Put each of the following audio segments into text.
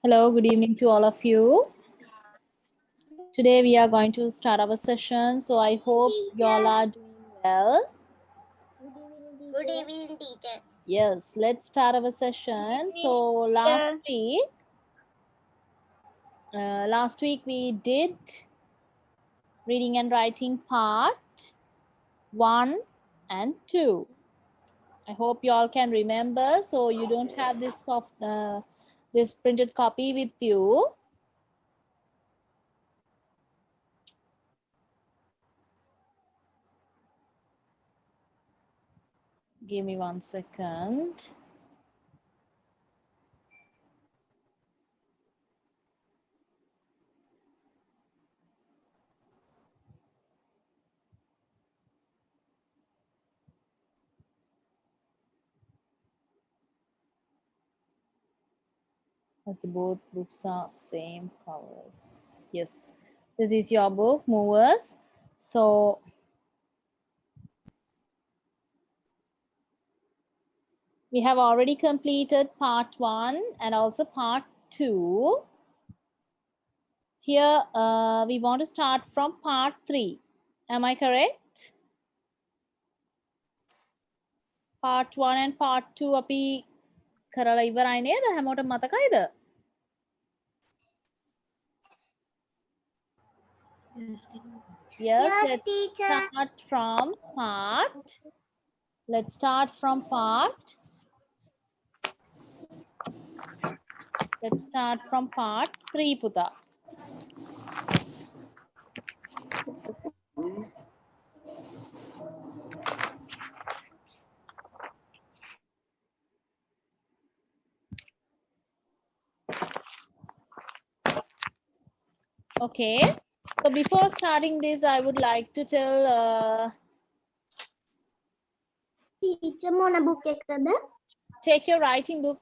Hello, good evening to all of you. Today we are going to start our session, so I hope you all are doing well. Good evening, teacher. Yes, let's start our session. So last week we did reading and writing part 1 and 2. I hope you all can remember. So you don't have this this printed copy with you. Give me 1 second. As the both books are same covers. Yes, this is your book, Movers. So we have already completed part 1 and also part 2. Here we want to start from part 3. Am I correct? Part 1 and part 2 අපි කරලා ඉවරයි නේද? හැමෝටම මතකයිද? Yes, let's teacher. start from part. Let's start from part. Let's start from part 3, Puta. Okay, so before starting this, I would like to tell, Teacher, මොන book එකද? take your writing book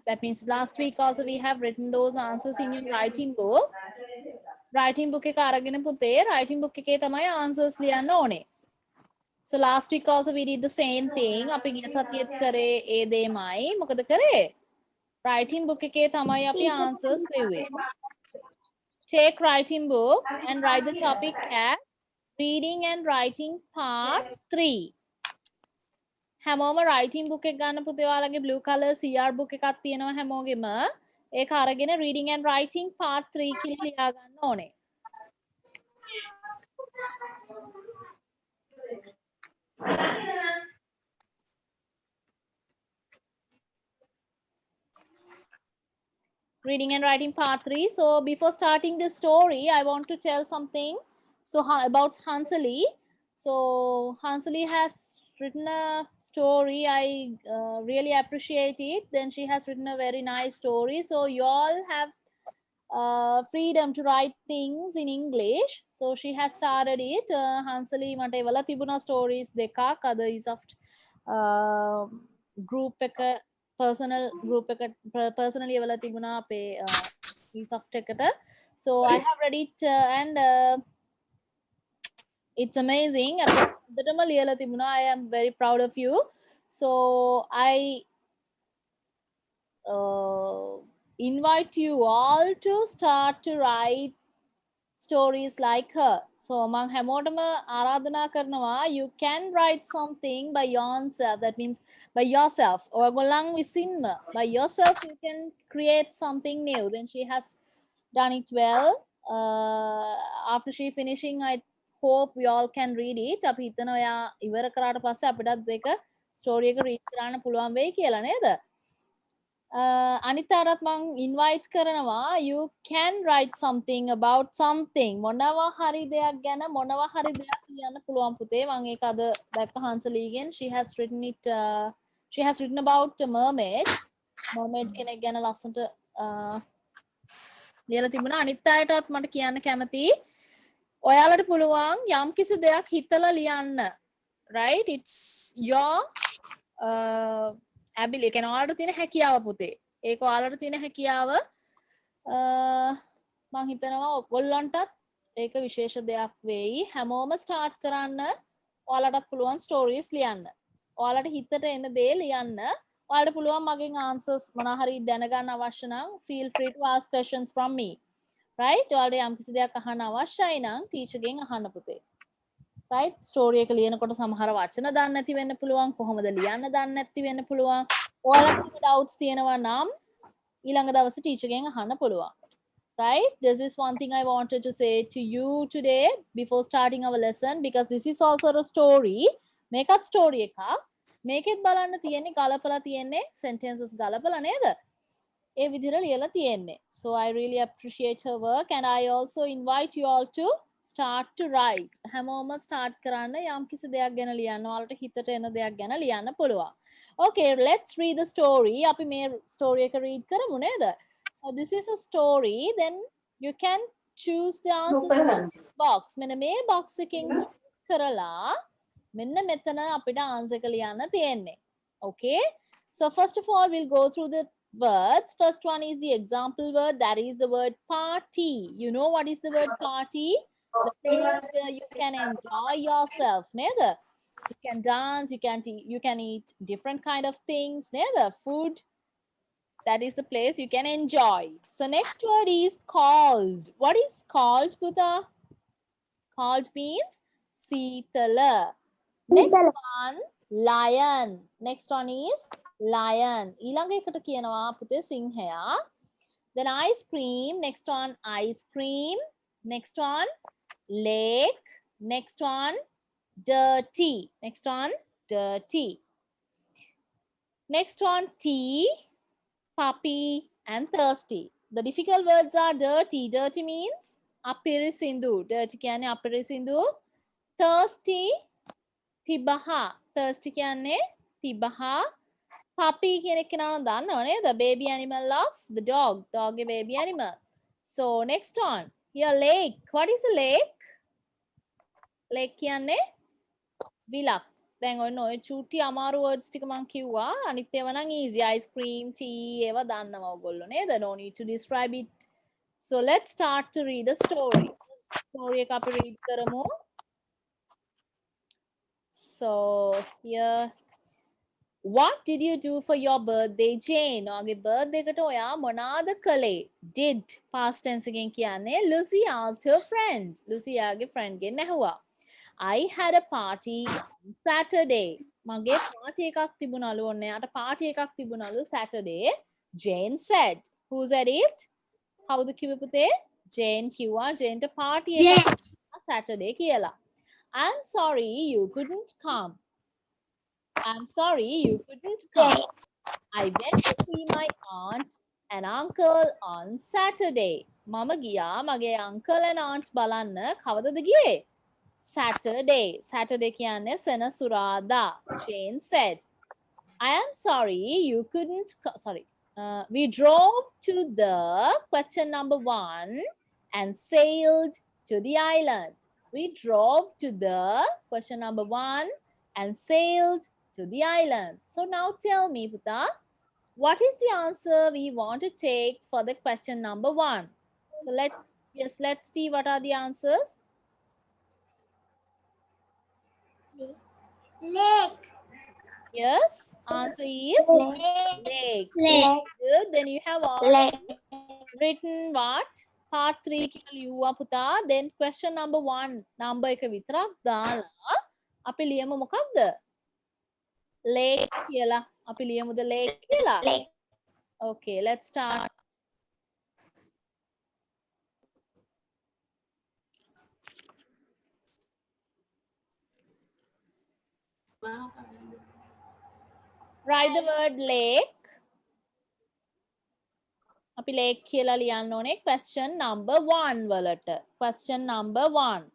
that means last week also we have written those answers in your writing book. Writing book එක අරගෙන පුතේ, writing book එකේ තමයි answers ලියන්න ඕනේ. So last week also we did the same thing. අපි ගිය සතියේත් කරේ ඒ දෙයමයි. මොකද කරේ? Writing book එකේ තමයි අපි answers ලිව්වේ. Take writing book and write the topic as reading and writing part 3. හැමෝම writing book එක ගන්න පුතේ ඔයාලගේ blue color CR book එකක් තියෙනවා හැමෝගෙම. ඒක අරගෙන reading and writing part 3 කියලා ලියා ගන්න ඕනේ. Reading and writing part 3. So before starting this story, I want to tell something about Hansali. So Hansali has written a story. I really appreciate it. Then she has written a very nice story. So you all have freedom to write things in English. So she has started it. Hansali මට එවලා තිබුණා stories දෙකක්. Other is of group එක personal group එක personally එවලා තිබුණා අපේ soft එකට. So I have read it and it's amazing. අපිටම ලියලා තිබුණා. I am very proud of you. So I invite you all to start to write stories like her. So among හැමෝටම ආරාධනා කරනවා, you can write something by yourself. That means by yourself. ඔයගොල්ලන් විසින්ම by yourself you can create something new. Then she has done it well. After she finishing, I hope we all can read it. අපි හිතන ඔයා ඉවර කරාට පස්සේ අපිටත් දෙක story එක read කරන්න පුළුවන් වෙයි කියලා නේද? අනිතාරත් මං invite කරනවා, you can write something about something. මොනවා හරි දෙයක් ගැන මොනවා හරි දෙයක් ලියන්න පුළුවන් පුතේ. මං ඒක අද දැක්ක හංසලීගෙන්. She has written about a mermaid කෙනෙක් ගැන ලස්සනට ලියලා තිබුණා. අනිත් අයටත් මට කියන්න කැමතියි. ඔයාලට පුළුවන් යම්කිසි දෙයක් හිතලා ලියන්න. Right? It's your ability. කියන ඔයාලට තියෙන හැකියාව පුතේ. ඒක ඔයාලට තියෙන හැකියාව මම හිතනවා ඔයගොල්ලන්ටත් ඒක විශේෂ දෙයක් වෙයි. හැමෝම ස්ටාර්ට් කරන්න. ඔයාලටත් පුළුවන් ස්ටෝරීස් ලියන්න. ඔයාලට හිතට එන දේ ලියන්න. ඔයාලට පුළුවන් මගෙන් answers මොනවා හරි දැනගන්න අවශ්‍ය නම් feel free to ask questions from me. Right? ඔයාලට යම්කිසි දෙයක් අහන්න අවශ්‍යයි නම් teacher ගෙන් අහන්න පුතේ. right story එක ලියනකොට සමහර වචන දන්නේ නැති වෙන්න පුළුවන් කොහොමද ලියන්න දන්නේ නැති වෙන්න පුළුවන් ඔයාලට doubts තියෙනවා නම් ඊළඟ දවසේ teacher ගෙන් අහන්න පුළුවන් right this is one thing I wanted to say to you today before starting our lesson because this is also a story මේකත් story එකක් මේකෙත් බලන්න තියෙන්නේ ගලපලා තියෙන්නේ sentences ගලපලා නේද ඒ විදිහට ලියලා තියෙන්නේ so I really appreciate her work and I also invite you all to start to write. හැමෝම start කරන්න යම්කිසි දෙයක් ගැන ලියන්න. ඔයාලට හිතට එන දෙයක් ගැන ලියන්න පුළුවන්. Okay, let's read the story. අපි මේ story එක read කරමු නේද? So this is a story. Then you can choose the answer in the box. මෙන්න මේ box එකෙන් choose කරලා මෙන්න මෙතන අපිට answer එක ලියන්න තියෙන්නේ. Okay? So first of all, we'll go through the words. First one is the example word. That is the word party. You know what is the word party? The place where you can enjoy yourself neither you can dance you can eat different kind of things neither food that is the place you can enjoy so next word is called what is called Buddha called means Sitala next one lion next one is lion ඊළඟ එකට කියනවා පුතේ සිංහයා then ice cream next one ice cream next one lake next one dirty next one dirty next one tea puppy and thirsty the difficult words are dirty dirty means apirisindu dirty කියන්නේ apirisindu thirsty තිබහා thirsty කියන්නේ තිබහා puppy කියන එක නම් දන්නව නේද baby animal of the dog dog a baby animal so next one here lake what is a lake lake කියන්නේ විලක් දැන් ඔන්න ඔය චූටි අමාරු words ටික මං කිව්වා අනිත් ඒවා නම් easy ice cream tea ඒවා දන්නවා ඔයගොල්ලෝ නේද no need to describe it so let's start to read the story story එක අපි read කරමු so here what did you do for your birthday Jane ඔයාගේ birthday එකට ඔයා මොනවාද කළේ did past tense එකෙන් කියන්නේ Lucy asked her friend Lucy යාගේ friend ගෙන් ඇහුවා I had a party on Saturday. මගේ party එකක් තිබුණලු ඔන්න යාට party එකක් තිබුණලු Saturday. Jane said. Who said it? කවුද කිව්වේ පුතේ? Jane කිව්වා Janeට party එකක් Saturday කියලා. I'm sorry you couldn't come. I'm sorry you couldn't come. I went to see my aunt and uncle on Saturday. මම ගියා මගේ uncle and aunt බලන්න කවදද ගියේ? Saturday. Saturday කියන්නේ සෙනසුරාදා. Jane said. I am sorry you couldn't sorry. We drove to the question number 1 and sailed to the island. We drove to the question number 1 and sailed to the island. So now tell me, Puta, what is the answer we want to take for the question number 1? So let's see what are the answers. Lake. Yes, answer is lake. Good. Then you have all written what? Part 3 කියලා ලියුවා පුතා. Then question number 1 number එක විතරක් දාලා අපි ලියමු මොකක්ද? Lake කියලා. අපි ලියමුද lake කියලා? Okay, let's start. Write the word lake. අපි lake කියලා ලියන්න ඕනේ question number 1 වලට. Question number 1.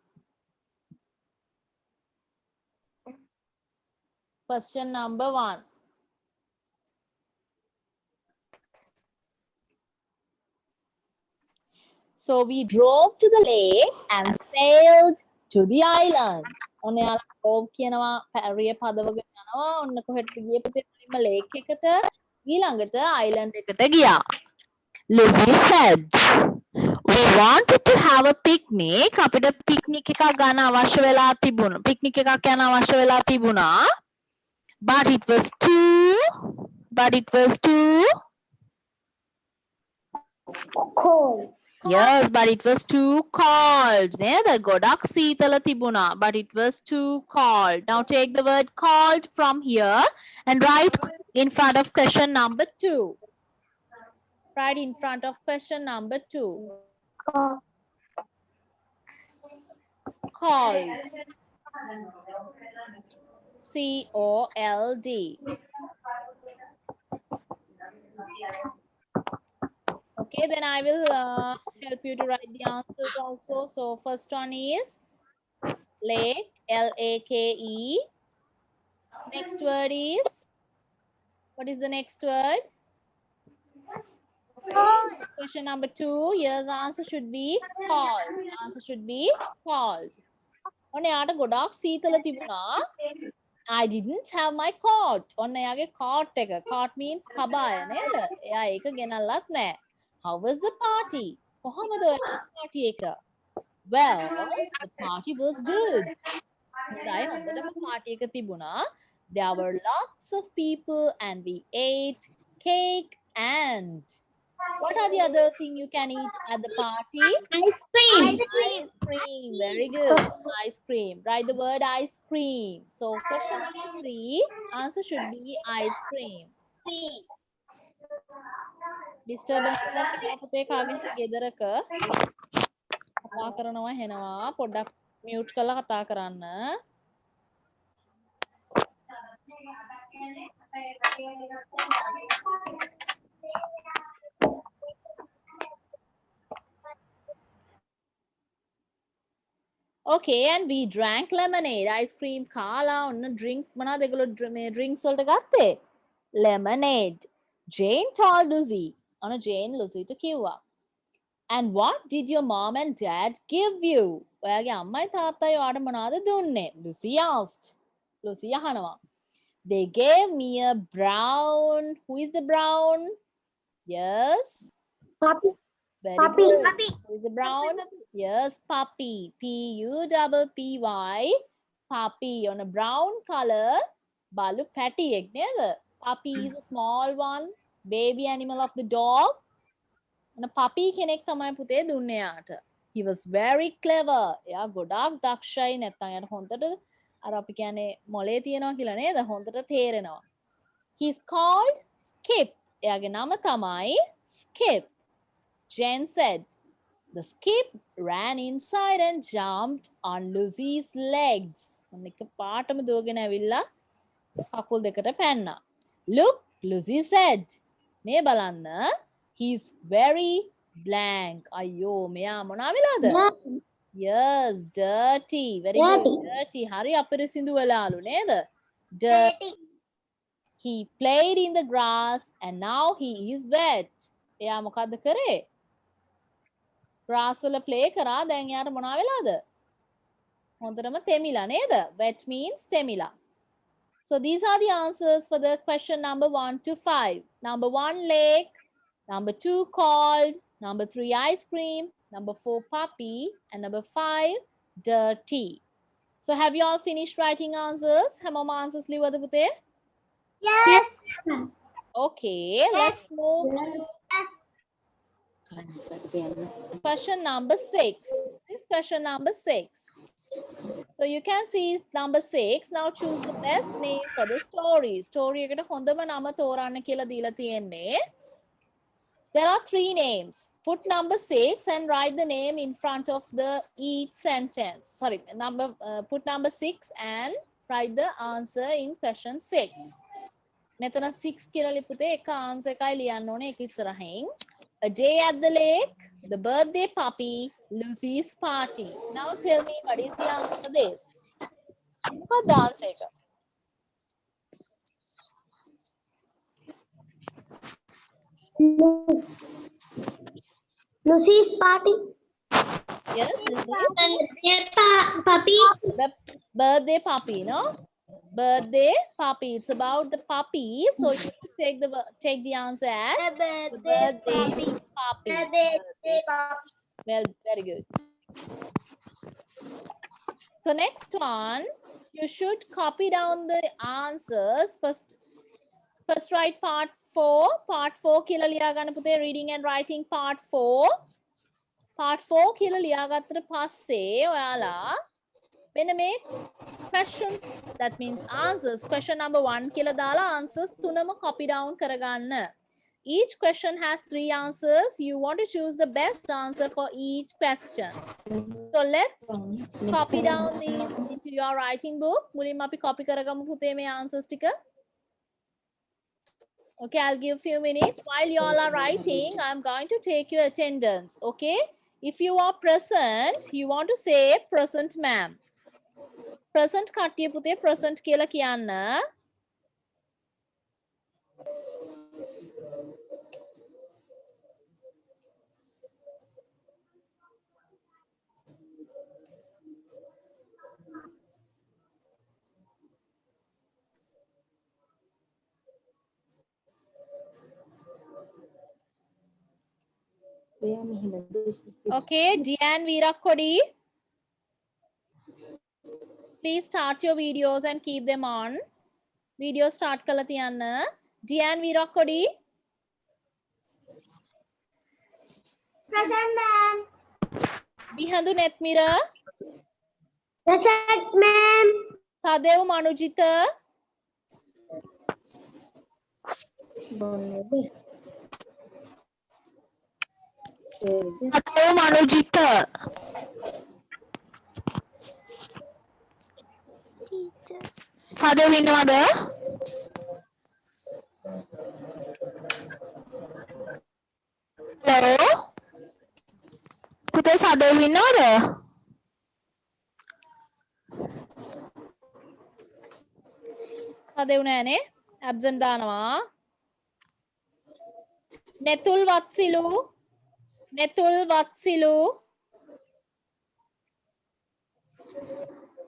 Question number 1. So we drove to the lake and sailed to the island. ඔන්න යාලා drove කියනවා පැරිය පදවගෙන යනවා. ඔන්න කොහෙටද ගියේ පුතේ? මුලින්ම lake එකට ඊළඟට island එකට ගියා. Lizzie said, we wanted to have a picnic. අපිට picnic එකක් ගන්න අවශ්‍ය වෙලා තිබුණා. picnic එකක් යන අවශ්‍ය වෙලා තිබුණා. But it was too Cold. Yes, but it was too cold. නේද? ගොඩක් සීතල තිබුණා. But it was too cold. Now take the word cold from here and write in front of question number 2. Write in front of question number 2. Cold. C-O-L-D. Okay, then I will help you to write the answers also. So first one is lake, L-A-K-E. Next word is, what is the next word? Cold. Question number 2, yes, answer should be cold. Answer should be cold. ඔන්න යාට ගොඩාක් සීතල තිබුණා. I didn't have my coat. ඔන්න එයාගේ coat එක. Coat means කබාය නේද? එයා ඒක ගෙනල්ලත් නැහැ. How was the party? කොහොමද ඔය party එක? Well, the party was good. හොඳයි හොඳටම party එක තිබුණා. There were lots of people and we ate cake and what are the other thing you can eat at the party? Ice cream. Ice cream. Very good. Ice cream. Write the word ice cream. So question number 3, answer should be ice cream. Disturbance එකක් පුතේ කාගෙන්ද ගෙදරක කතා කරනවා හෙනවා පොඩ්ඩක් mute කරලා කතා කරන්න. Okay, and we drank lemonade. Ice cream කාලා ඔන්න drink මොනවද ඒගොල්ලෝ drinks වලට ගත්තේ? Lemonade. Jane told Lucy. ඔන්න Jane Lucy ට කිව්වා. And what did your mom and dad give you? ඔයාගේ අම්මයි තාත්තයි ඔයාට මොනවද දුන්නේ? Lucy asked. Lucy අහනවා. They gave me a brown. Who is the brown? Yes. Puppy. Very Puppy. good. Puppy. Who is the brown? Yes, puppy. P-U-P-P-Y. Puppy on a brown color. Balu patty egg නේද? Puppy is a small one. Baby animal of the dog. And a puppy කෙනෙක් තමයි පුතේ දුන්නේ යාට. He was very clever. එයා ගොඩාක් දක්ෂයි නැත්නම් යාට හොඳට අර අපි කියන්නේ මොලේ තියනවා කියලා නේද? හොඳට තේරෙනවා. He's called Skip. එයාගේ නම තමයි Skip. Jen said, the skip ran inside and jumped on Lucy's legs. ඔන්න එක පාටම දුවගෙන ඇවිල්ලා කකුල් දෙකට පැන්නා. Look, Lucy said. මේ බලන්න. He's very blank. අයියෝ මෙයා මොනා වෙලාද? Dirty. Yes, dirty. Very good. Dirty. හරි අපිරිසිදු වෙලාලු නේද? Dirty. He played in the grass and now he is wet. එයා මොකද්ද කරේ? grass වල play කරා දැන් එයාට මොනා වෙලාද? හොඳටම තෙමිලා නේද? Wet means තෙමිලා. So these are the answers for the question number 1 to 5. Number 1 lake, number 2 cold, number 3 ice cream, number 4 puppy, and number 5 dirty. So have you all finished writing answers? හැමෝම answers ලිව්වද පුතේ? Yes. Okay, let's move to question number 6. This is question number 6. So you can see number 6. Now choose the best name for the story. Story එකට හොඳම නම තෝරන්න කියලා දීලා තියෙන්නේ. There are 3 names. Put number 6 and write the name in front of the each sentence. Sorry, put number 6 and write the answer in question 6. මෙතන 6 කියලා ලිපුතේ එක answer එකයි ලියන්න ඕනේ ඒක ඉස්සරහින්. A day at the lake, the birthday puppy, Lucy's party. Now tell me what is the answer for this? What the answer එක? Lucy's party. Yes, Puppy. the birthday puppy, no? Birthday puppy. It's about the puppy. So you take the answer as the birthday puppy. Well, very good. So next one, you should copy down the answers. First write part 4. Part 4 කියලා ලියා ගන්න පුතේ reading and writing part 4. Part 4 කියලා ලියා ගත්තට පස්සේ ඔයාලා මෙන්න මේ questions, that means answers, question number 1 කියලා දාලා answers තුනම copy down කරගන්න. Each question has 3 answers. You want to choose the best answer for each question. So let's copy down these into your writing book. මුලින්ම අපි copy කරගමු පුතේ මේ answers ටික. Okay, I'll give few minutes. While you all are writing, I'm going to take your attendance. Okay, if you are present, you want to say present ma'am. Present කට්ටිය පුතේ present කියලා කියන්න. Okay, Diane Virakodi. Please start your videos and keep them on. Video start kala tiyanna. Diane Virakodi. Present, ma'am. Bihandu Netmira. Present, ma'am. Sadev Manujita. Sadev Manujita. Sadev ඉන්නවද? Hello? පුතේ සදෙව් ඉන්නවද? සදෙව් නෑනේ. Absent දානවා. නෙතුල් වත්සිලු. නෙතුල් වත්සිලු.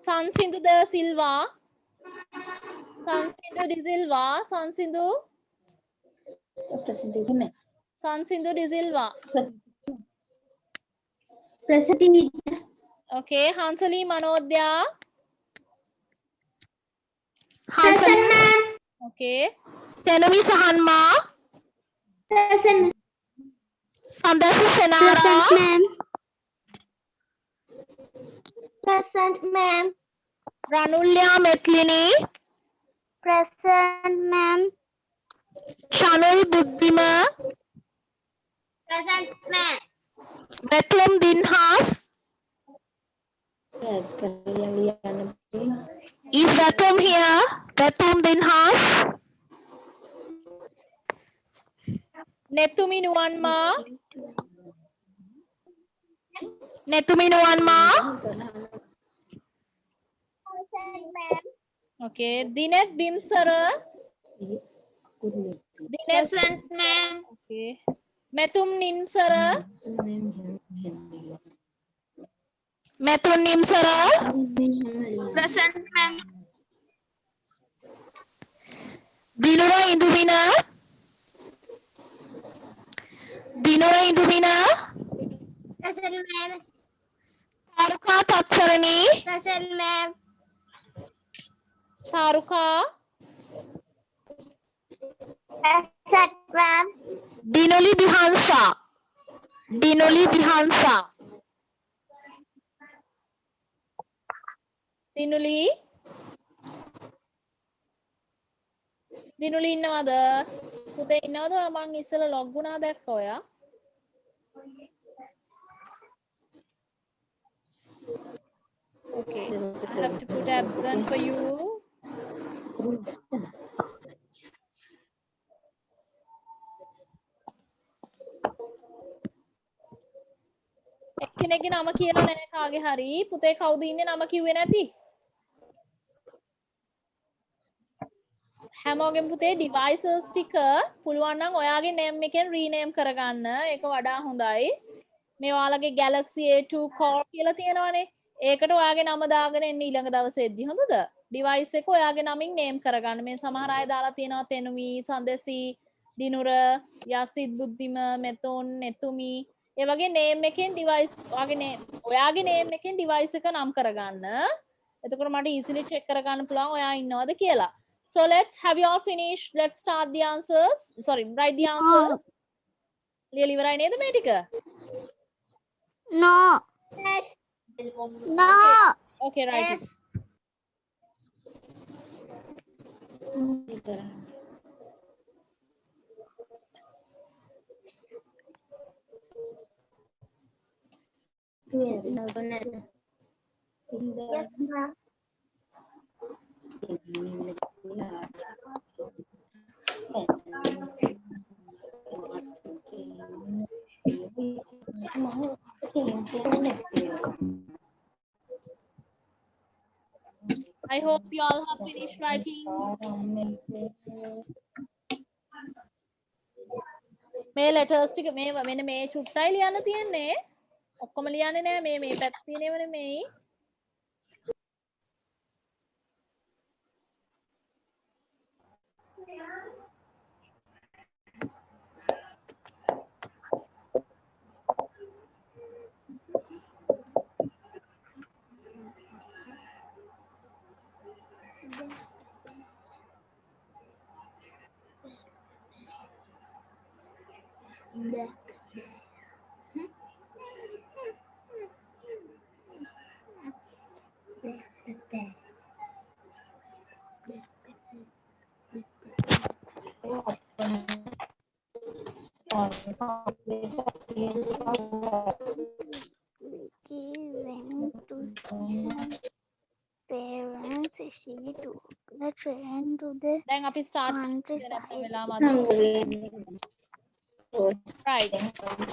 සංසිඳු ද Silva. සංසිඳු De Silva. සංසිඳු. Sansindu De Silva. Present teacher. Okay, Hansali Manodya. Present, ma'am. Okay. Tenumi Sahanma. Present. Sandasu Senara. Present, ma'am. Present, ma'am. Ranulya Metlini. Present, ma'am. Chanul Buddhima. Present, ma'am. Betlum Dinhas. Is Batum here? Batum Dinhas? Netumi Nuanma? Netumi Nuanma? Okay. Dinet Bimsara? Dinet. Present, ma'am. Okay. Metum Nimsara? Metum Nimsara? Present, ma'am. Dinura Induvina? Dinura Induvina? Present, ma'am. Taruka Tatsarani? Present, ma'am. Taruka? Present, ma'am. Dinoli Bihansa? Dinoli Bihansa? Dinuli? Dinuli ඉන්නවද? පුතේ ඉන්නවද? මං ඉස්සෙල්ලා log වුණා දැක්ක ඔයා. Okay. I have to put absent for you. එක්කෙනෙක්ගේ නම කියලා නැහැ කාගේ හරි. පුතේ කවුද ඉන්නේ නම කිව්වේ නැති? හැමෝගෙම පුතේ devices ටික පුළුවන් නම් ඔයාගේ name එකෙන් rename කරගන්න. ඒක වඩා හොඳයි. මේ ඔයාලගේ Galaxy A2 core කියලා තියෙනවනේ. ඒකට ඔයාගේ නම දාගෙන එන්න ඊළඟ දවසේදී හොඳද? device එක ඔයාගේ නමින් name කරගන්න. මේ සමහර අය දාලා තියෙනවා තෙනුමි, සඳසි, දිනුර, යසිත් බුද්ධිම, මෙතොන්, nethumi. ඒ වගේ name එකෙන් device ඔයාගේ name එකෙන් device එක නම් කරගන්න. එතකොට මට easily check කරගන්න පුළුවන් ඔයා ඉන්නවද කියලා. So have you all finished? Let's start the answers. Sorry, write the answers. ලියලා ඉවරයි නේද මේ ටික? No. Yes. No. Okay, right. Yes. Yes, ma'am. I hope you all have finished writing. මේ letters ටික මේ මෙන්න මේ චුට්ටයි ලියන්න තියෙන්නේ. ඔක්කොම ලියන්නේ නෑ මේ පැත්ත තියෙනව නෙමෙයි. Parents, she took the train to the දැන් අපි start countryside. වෙලා මදි. Right.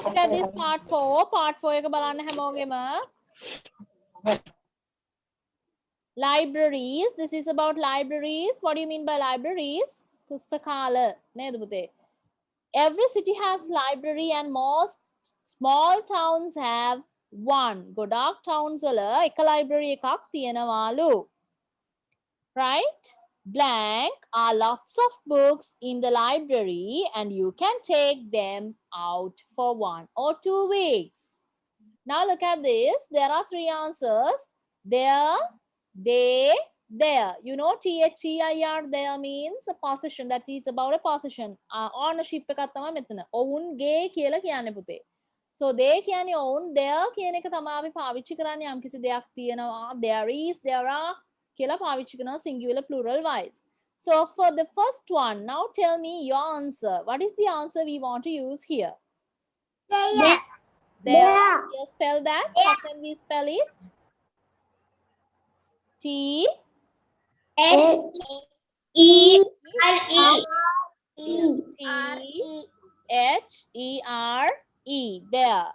Look at this part 4. Part 4 එක බලන්න හැමෝගෙම. Libraries. This is about libraries. What do you mean by libraries? පුස්තකාල නේද පුතේ? Every city has library and most small towns have one. ගොඩාක් towns වල එක library එකක් තියෙනවාලු. Right? Blank are lots of books in the library and you can take them out for 1 or 2 weeks. Now look at this. There are 3 answers. There, they, there. You know THEIR there means a possession. That is about a possession. Ownership එකක් තමයි මෙතන. ඔවුන්ගේ කියලා කියන්නේ පුතේ. So they කියන්නේ ඔවුන්, there කියන එක තමයි අපි පාවිච්චි කරන්නේ යම්කිසි දෙයක් තියෙනවා. There is, there are කියලා පාවිච්චි කරනවා singular plural wise. So for the first one, now tell me your answer. What is the answer we want to use here? There. There. You spell that. How can we spell it? T E T H E R E. There.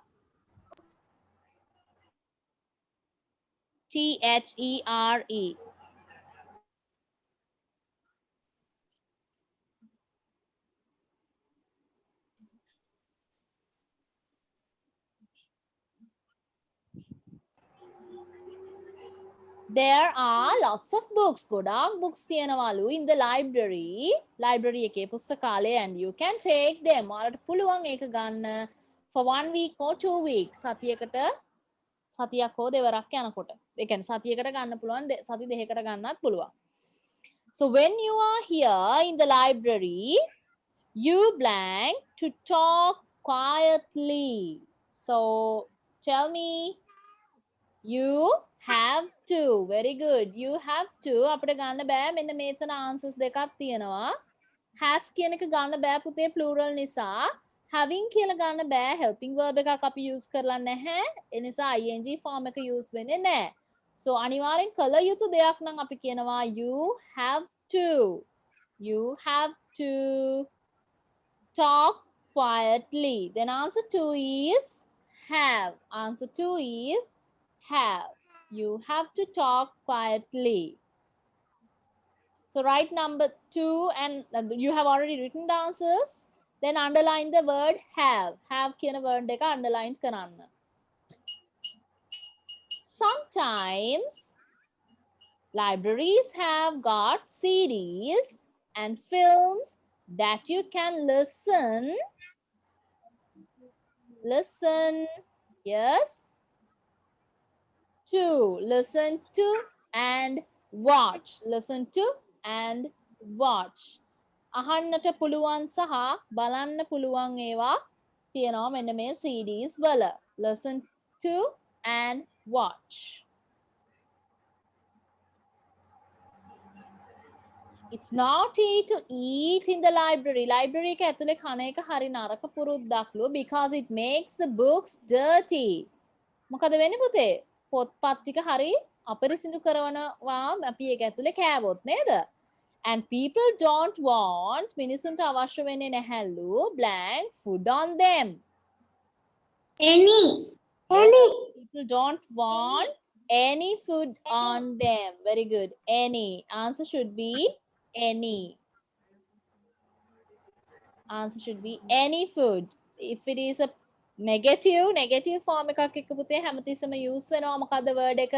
THERE. There are lots of books. ගොඩාක් books තියෙනවලු in the library. Library එකේ පුස්තකාලය, and you can take them. ඔයාලට පුළුවන් ඒක ගන්න for 1 week or 2 weeks. සතියකට සතියක් හෝ දෙවරක් යනකොට. ඒ කියන්නේ සතියකට ගන්න පුළුවන්, සති දෙකකට ගන්නත් පුළුවන්. So when you are here in the library, you blank to talk quietly. So tell me, you have to. Very good. You have to. අපිට ගන්න බෑ. මෙන්න මේතන answers දෙකක් තියෙනවා. has කියන එක ගන්න බෑ පුතේ plural නිසා. having කියලා ගන්න බෑ. helping verb එකක් අපි use කරලා නැහැ. ඒ නිසා ing form එක use වෙන්නේ නැහැ. So අනිවාර්යෙන් කළ යුතු දෙයක් නම් අපි කියනවා you have to. You have to talk quietly. Then answer 2 is have. Answer 2 is have. You have to talk quietly. So write number 2, and you have already written the answers. Then underline the word have. Have කියන word එක underline කරන්න. Sometimes libraries have got CDs and films that you can listen. Yes. To listen to and watch. Listen to and watch. අහන්නට පුළුවන් සහ බලන්න පුළුවන් ඒවා තියෙනවා මෙන්න මේ CDs වල. Listen to and watch. It's naughty to eat in the library. Library එක ඇතුලේ කන එක හරි නරක පුරුද්දක්ලු because it makes the books dirty. මොකද වෙන්නේ පුතේ? පොත්පත් ටික හරි අපරිසිදු කරනවා අපි ඒක ඇතුලේ කෑවොත් නේද? And people don't want, මිනිසුන්ට අවශ්‍ය වෙන්නේ නැහැලු blank food on them. Any. People don't want any food on them. Very good. Any. Answer should be any. Answer should be any food. If it is a negative form එකක් එක්ක පුතේ හැමතිස්සෙම use වෙනවා මොකද්ද word එක?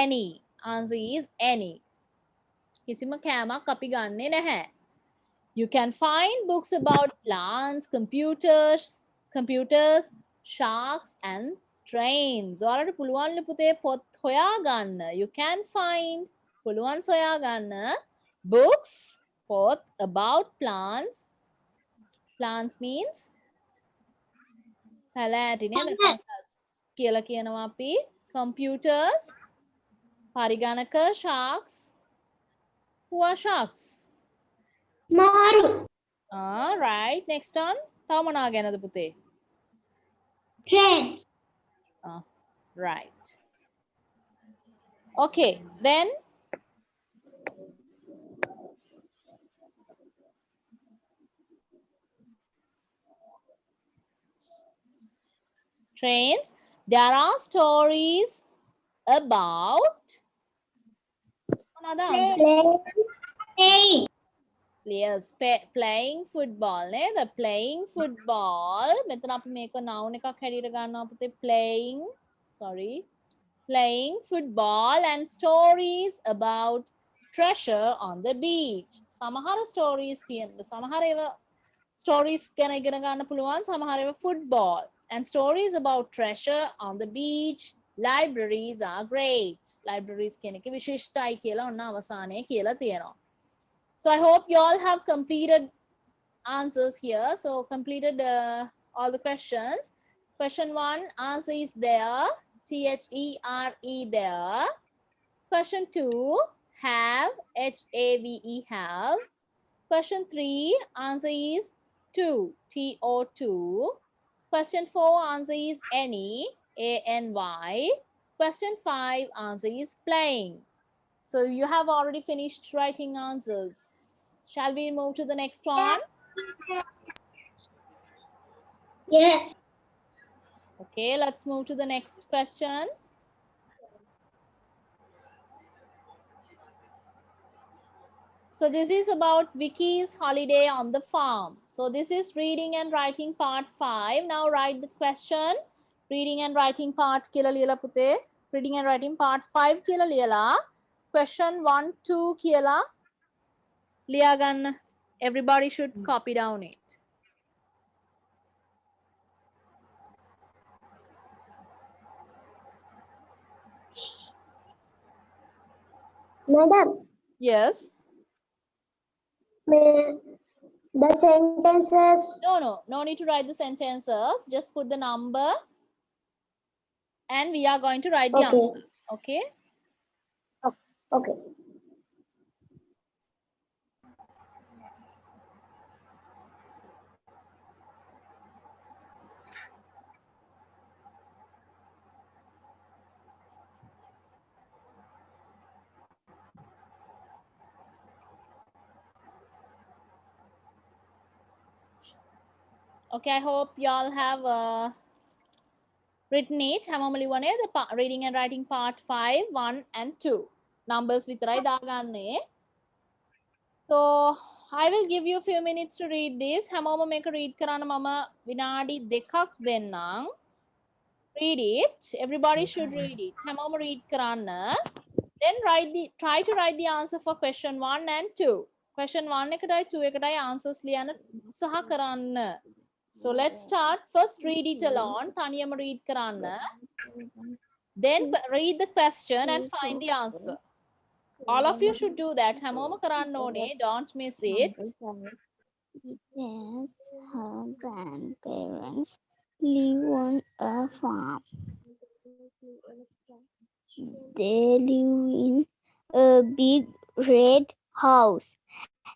Any. Answer is any. කිසිම කෑමක් අපි ගන්නෙ නැහැ. You can find books about plants, computers, sharks and trains. ඔයාලට පුළුවන්ලු පුතේ පොත් හොයා ගන්න. You can find පුළුවන් සොයා ගන්න books පොත් about plants. Plants means පැලෑටි නේද? කියලා කියනවා අපි. Computers, පරිගණක, sharks. Who are sharks? Maru. Right. Next on. තව මොනවා ගැනද පුතේ? Train. Right. Okay. Then trains. There are stories about another answer. Playing. Players playing football නේද? Playing football. මෙතන අපි මේක noun එකක් හැටියට ගන්නවා පුතේ. Playing football and stories about treasure on the beach. සමහර stories තියෙනවා. සමහර ඒවා stories ගැන ඉගෙන ගන්න පුළුවන්. සමහර ඒවා football and stories about treasure on the beach. Libraries are great. Libraries කියන එක විශිෂ්ටයි කියලා ඔන්න අවසානයේ කියලා තියෙනවා. So I hope you all have completed answers here. So completed all the questions. Question 1, answer is there. THERE there. Question 2, have, HAVE have. Question 3, answer is to, TO2. Question 4, answer is any, ANY. Question 5, answer is playing. So you have already finished writing answers. Shall we move to the next one? Yes. Okay, let's move to the next question. So this is about Vicky's holiday on the farm. So this is reading and writing part 5. Now write the question. Reading and writing part kila liyala pute. Reading and writing part 5 kila liyala. Question 1, 2 kila liyagan. Everybody should copy down it. Madam, Yes. the sentences. No need to write the sentences. Just put the number and we are going to write the Okay. answer. Okay. Okay. Okay, I hope y'all have written it. The reading and writing part 5, 1 and 2. Numbers vitarai daganne. So I will give you a few minutes to read this. Hamoma make a read karana mama vinadi dekak dennang. Read it. Everybody should read it. Hamoma read karana. Then try to write the answer for question 1 and 2. Question 1 ekatai 2 ekatai answers liyana saha karanna. So let's start. First read it alone. Taniyama read karanna. Then read the question and find the answer. All of you should do that. Hamoma karanna one. Don't miss it. Yes, her grandparents live on a farm. They live in a big red house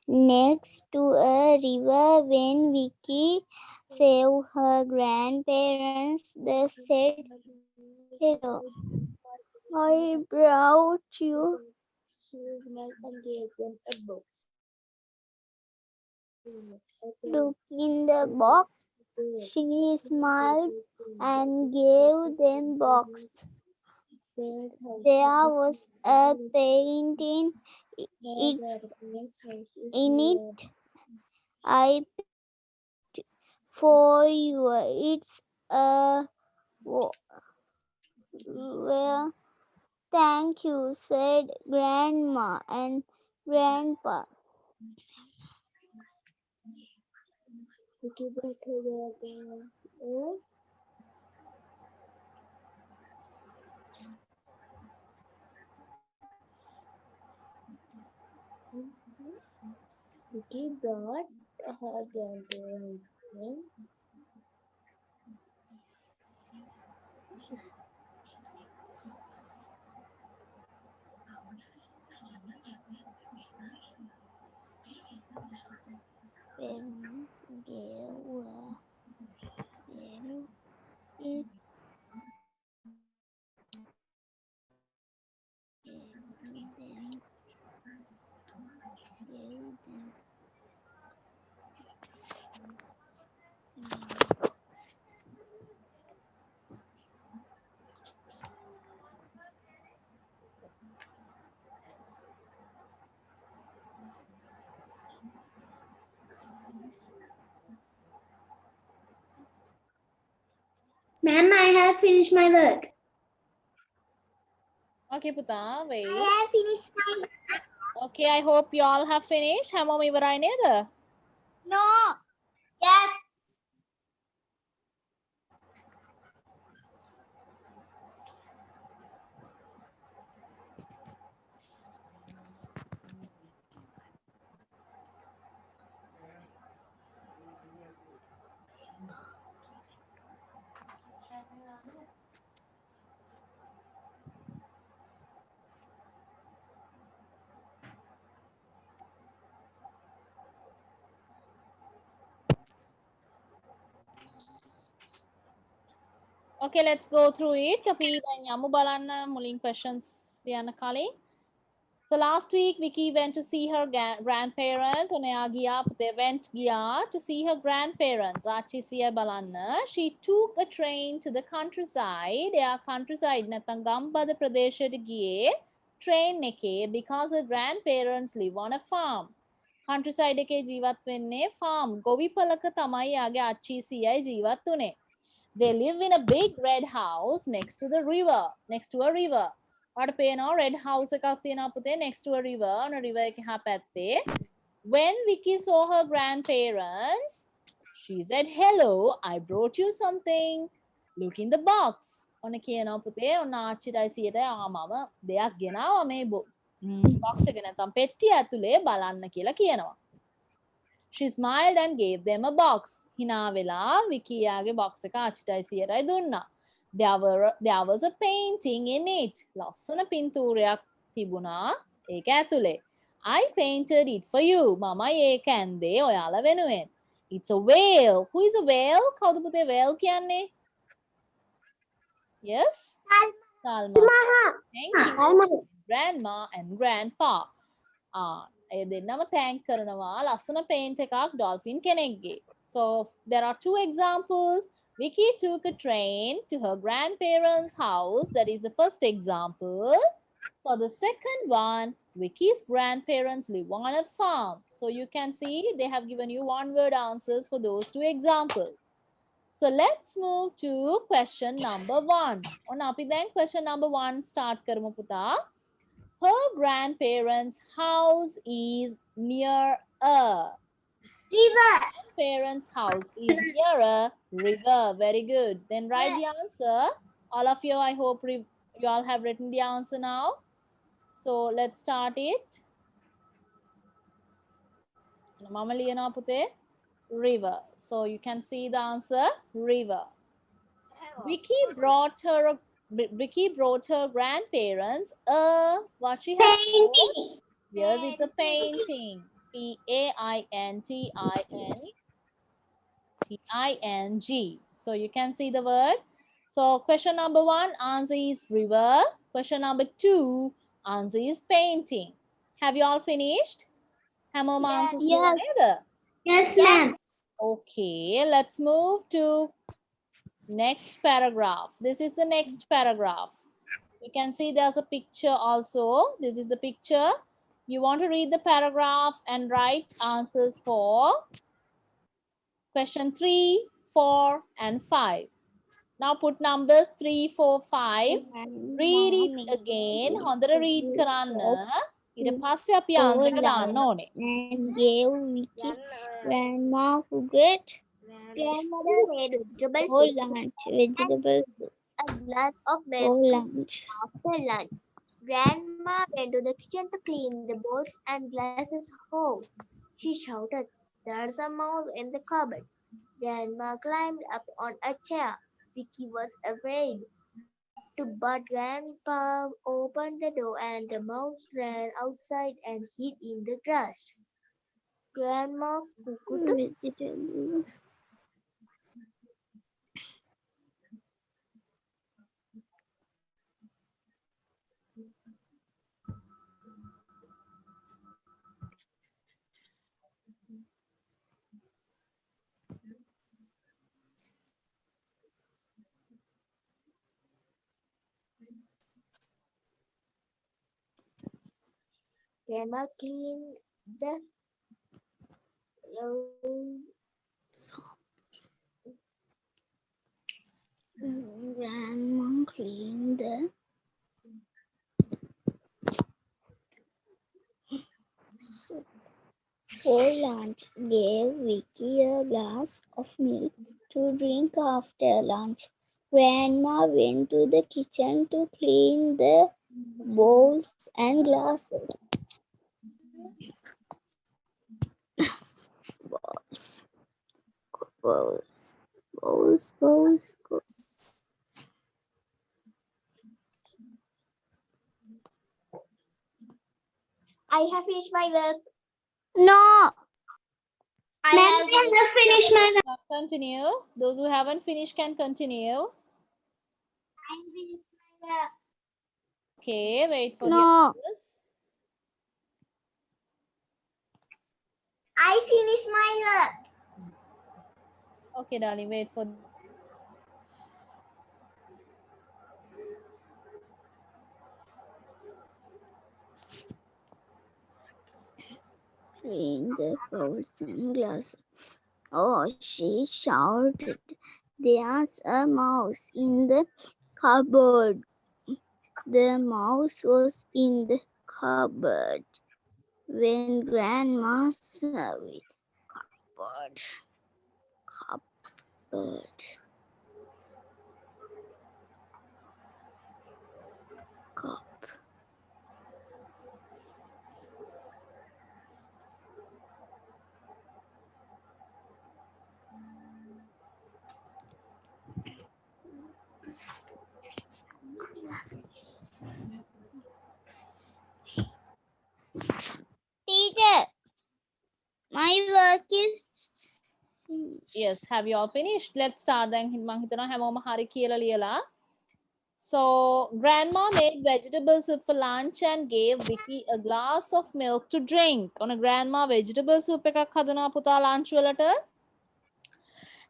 next to a river. When Vicky saw her grandparents, they said, "Hello, I brought you." Look in the box. She smiled and gave them box. There was a painting in it. I picked for you. It's a well, thank you, said Grandma and Grandpa. Vicky brought her grandparents in. Parents gave it them. Ma'am, I have finished my work. Okay, puta, wait. I have finished my work. Okay, I hope you all have finished. Hamoma ivarai neda? No. Yes. Okay, let's go through it. අපි දැන් යමු බලන්න මුලින් questions ලියන්න කලින්. So last week, Vicky went to see her grandparents. They went to see her grandparents. She took a train to the countryside. Countryside Gambada Pradesh train neke because her grandparents live on a farm. Countryside එකේ ජීවත් වෙන්නේ farm. ගොවිපලක තමයි යාගේ අච්චි සියයි ජීවත් වුනේ. They live in a big red house next to the river. Next to a river. ඔයාලට පේනවා red house එකක් තියෙනවා පුතේ next to a river. on a river එක එහා පැත්තේ. When Vicky saw her grandparents, she said, "Hello, I brought you something. Look in the box." ඔන්න කියනවා පුතේ ඔන්න ආච්චිටයි සියටයි මම දෙයක් ගෙනාවා මේ box එක නැත්නම් පෙට්ටිය ඇතුලේ බලන්න කියලා කියනවා. She smiled and gave them a box. hina වෙලා Vicky යාගේ box එක ආච්චිටයි සියටයි දුන්නා. There was a painting in it. ලස්සන පින්තූරයක් තිබුණා ඒක ඇතුලේ. I painted it for you. මම ඒක ඇන්දේ ඔයාලා වෙනුවෙන්. It's a whale. Who is a whale? කවුද පුතේ whale කියන්නේ? Yes? Salma. Thank you. Grandma and grandpa. ඒ දෙන්නම thank කරනවා ලස්සන paint එකක් dolphin කෙනෙක්ගේ. So there are two examples. Vicky took a train to her grandparents' house. That is the first example. For the second one, Vicky's grandparents live on a farm. So you can see they have given you one-word answers for those two examples. So let's move to question number 1. On api then question number 1 start karmu puta. Her grandparents' house is near a river. Grandparents' house is near a river. Very good. Then write the answer. All of you, I hope you all have written the answer now. So let's start it. Mama liyana pute river. So you can see the answer river. Vicky brought her grandparents a what she has brought? Yes, it's a painting. Painting. So you can see the word. So question number 1 answer is river. Question number 2 answer is painting. Have you all finished? Hamom answers together. Yes, ma'am. Okay, let's move to next paragraph. This is the next paragraph. You can see there's a picture also. This is the picture. You want to read the paragraph and write answers for question 3, 4, and 5. Now put numbers 3, 4, 5. Read it again. හොඳට read කරන්න. ඊට පස්සේ අපි answer එක දාන්න ඕනේ. And gave Vicky grandma forget grandmother made vegetable soup, a glass of milk for lunch. After lunch, grandma went to the kitchen to clean the bowls and glasses home. She shouted, "There's a mouse in the cupboard." Grandma climbed up on a chair. Vicky was afraid. But Grandpa opened the door and the mouse ran outside and hid in the grass. Grandma cooked vegetables. Grandma cleaned the for lunch, gave Vicky a glass of milk to drink after lunch. Grandma went to the kitchen to clean the bowls and glasses. Bowls. I have finished my work. No. I have finished my work. Continue. Those who haven't finished can continue. I finished my work. Okay, wait for No. the answers. I finished my work. Okay, darling, wait for. Clean the bowls and glasses. Oh, she shouted. There's a mouse in the cupboard. The mouse was in the cupboard when Grandma saw it. Cupboard, cupboard, cup. Teacher, my work is finished. Yes, have you all finished? Let's start then. මං හිතනවා හැමෝම හරි කියලා ලියලා. So, grandma made vegetable soup for lunch and gave Vicky a glass of milk to drink. On a grandma vegetable soup එකක් හදනවා පුතා lunch වලට.